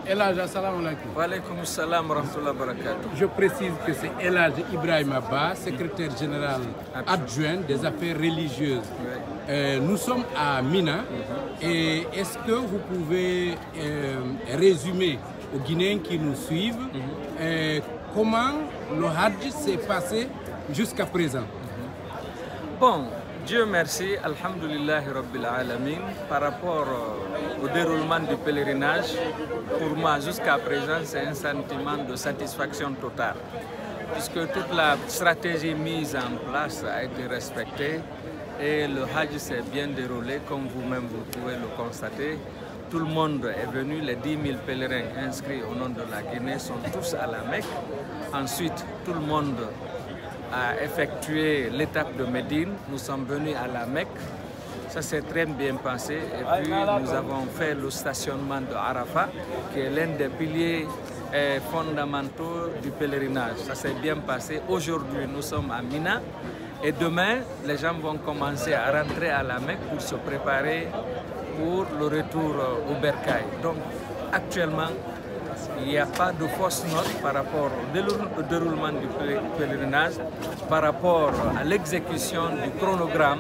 El Hadj, assalamu alaikum. Wa alaykoum salam wa rahmatullahi wa barakatuh. Je précise que c'est El Hadj Ibrahima Ba, secrétaire général adjoint des affaires religieuses. Nous sommes à Mina et est-ce que vous pouvez résumer aux Guinéens qui nous suivent comment le Hajj s'est passé jusqu'à présent? Bon, Dieu merci, alhamdulillahi rabbil alamin, par rapport au déroulement du pèlerinage, pour moi jusqu'à présent c'est un sentiment de satisfaction totale, puisque toute la stratégie mise en place a été respectée et le Hajj s'est bien déroulé comme vous-même vous pouvez le constater. Tout le monde est venu, les 10 000 pèlerins inscrits au nom de la Guinée sont tous à la Mecque. Ensuite, tout le monde a effectué l'étape de Médine. Nous sommes venus à la Mecque. Ça s'est très bien passé. Et puis, nous avons fait le stationnement de Arafat, qui est l'un des piliers fondamentaux du pèlerinage. Ça s'est bien passé. Aujourd'hui, nous sommes à Mina. Et demain, les gens vont commencer à rentrer à la Mecque pour se préparer pour le retour au Bercail. Donc, actuellement, il n'y a pas de fausse note par rapport au déroulement du pèlerinage, par rapport à l'exécution du chronogramme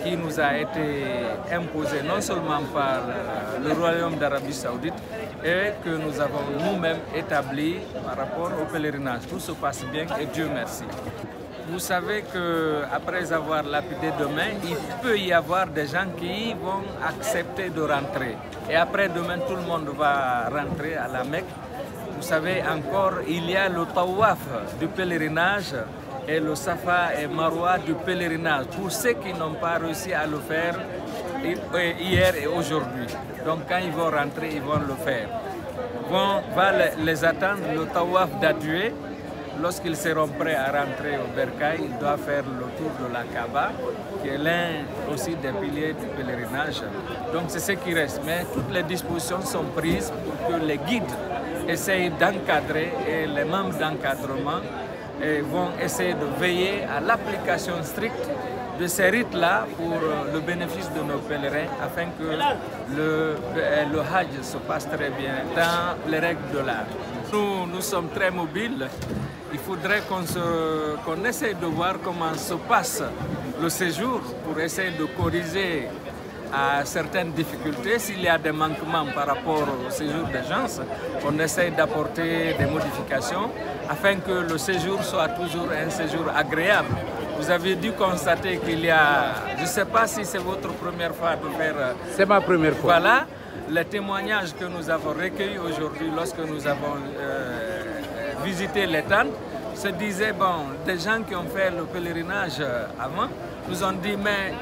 qui nous a été imposé non seulement par le Royaume d'Arabie Saoudite et que nous avons nous-mêmes établi par rapport au pèlerinage. Tout se passe bien et Dieu merci. Vous savez qu'après avoir lapidé demain, il peut y avoir des gens qui vont accepter de rentrer. Et après demain, tout le monde va rentrer à la Mecque. Vous savez encore, il y a le tawaf du pèlerinage et le safa et marwa du pèlerinage. Pour ceux qui n'ont pas réussi à le faire hier et aujourd'hui. Donc quand ils vont rentrer, ils vont le faire. Va les attendre le tawaf d'adieu. Lorsqu'ils seront prêts à rentrer au Bercail, ils doivent faire le tour de la Kaaba, qui est l'un aussi des piliers du pèlerinage. Donc c'est ce qui reste. Mais toutes les dispositions sont prises pour que les guides essayent d'encadrer et les membres d'encadrement vont essayer de veiller à l'application stricte de ces rites-là pour le bénéfice de nos pèlerins afin que le Hajj se passe très bien dans les règles de l'art. Nous sommes très mobiles. Il faudrait qu'on essaye de voir comment se passe le séjour pour essayer de corriger à certaines difficultés. S'il y a des manquements par rapport au séjour des gens, on essaye d'apporter des modifications afin que le séjour soit toujours un séjour agréable. Vous avez dû constater qu'il y a, je ne sais pas si c'est votre première fois de faire... C'est ma première fois. Voilà, les témoignages que nous avons recueillis aujourd'hui lorsque nous avons visité les tentes, se disaient, bon, des gens qui ont fait le pèlerinage avant, nous ont dit, mais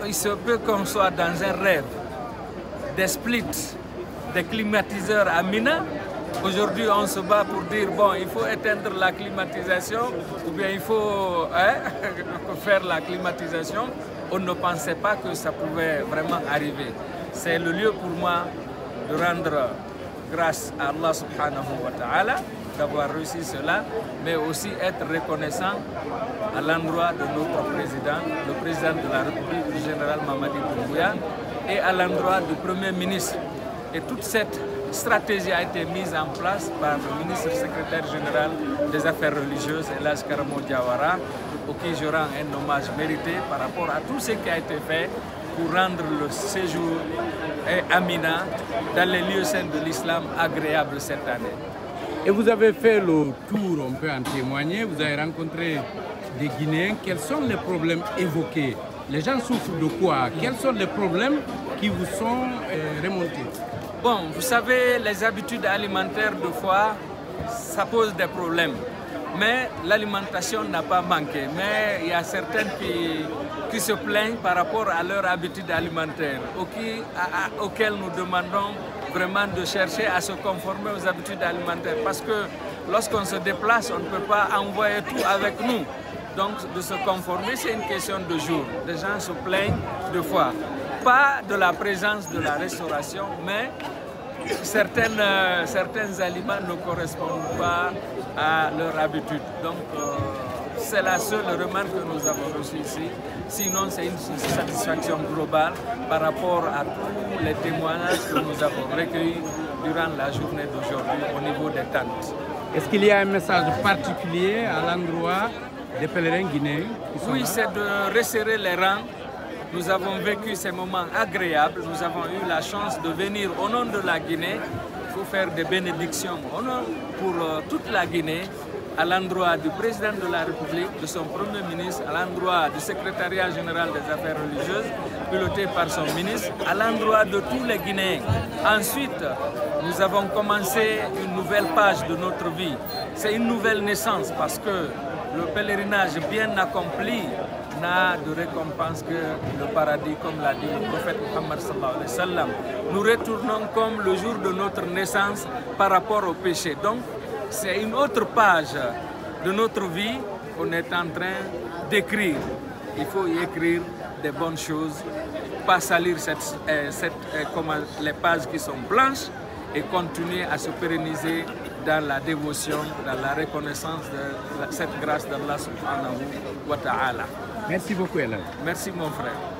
il se peut qu'on soit dans un rêve, des splits, des climatiseurs à Mina. Aujourd'hui, on se bat pour dire, bon, il faut éteindre la climatisation ou bien il faut faire la climatisation. On ne pensait pas que ça pouvait vraiment arriver. C'est le lieu pour moi de rendre grâce à Allah subhanahu wa ta'ala d'avoir réussi cela, mais aussi être reconnaissant à l'endroit de notre président, le président de la République, le général Mamadi Doumbouya, et à l'endroit du Premier ministre. Et toute cette stratégie a été mise en place par le ministre secrétaire général des Affaires religieuses, El Hadj Karamo Diawara, auquel je rends un hommage mérité par rapport à tout ce qui a été fait pour rendre le séjour à Mina, dans les lieux saints de l'islam, agréable cette année. Et vous avez fait le tour, on peut en témoigner, vous avez rencontré des Guinéens. Quels sont les problèmes évoqués? Les gens souffrent de quoi? Quels sont les problèmes qui vous sont remontés? Bon, vous savez, les habitudes alimentaires, de fois, ça pose des problèmes. Mais l'alimentation n'a pas manqué. Mais il y a certaines qui se plaignent par rapport à leur habitude alimentaire, auxquelles nous demandons vraiment de chercher à se conformer aux habitudes alimentaires. Parce que lorsqu'on se déplace, on ne peut pas envoyer tout avec nous. Donc de se conformer, c'est une question de jour. Les gens se plaignent deux fois. Pas de la présence de la restauration, mais certains aliments ne correspondent pas à leur habitude. Donc c'est la seule remarque que nous avons reçue ici. Sinon, c'est une satisfaction globale par rapport à tous les témoignages que nous avons recueillis durant la journée d'aujourd'hui au niveau des tentes. Est-ce qu'il y a un message particulier à l'endroit des pèlerins guinéens qui sont Oui, là? c'est de resserrer les rangs. Nous avons vécu ces moments agréables. Nous avons eu la chance de venir au nom de la Guinée pour faire des bénédictions pour toute la Guinée, à l'endroit du président de la République, de son Premier ministre, à l'endroit du secrétariat général des affaires religieuses, piloté par son ministre, à l'endroit de tous les Guinéens. Ensuite, nous avons commencé une nouvelle page de notre vie. C'est une nouvelle naissance parce que le pèlerinage bien accompli n'a de récompense que le paradis, comme l'a dit le prophète Muhammad sallallahu alayhi wa sallam. Nous retournons comme le jour de notre naissance par rapport au péché. Donc, c'est une autre page de notre vie qu'on est en train d'écrire. Il faut y écrire des bonnes choses, pas salir les pages qui sont blanches et continuer à se pérenniser dans la dévotion, dans la reconnaissance de cette grâce d'Allah subhanahu wa ta'ala. Merci beaucoup, Elan. Merci mon frère.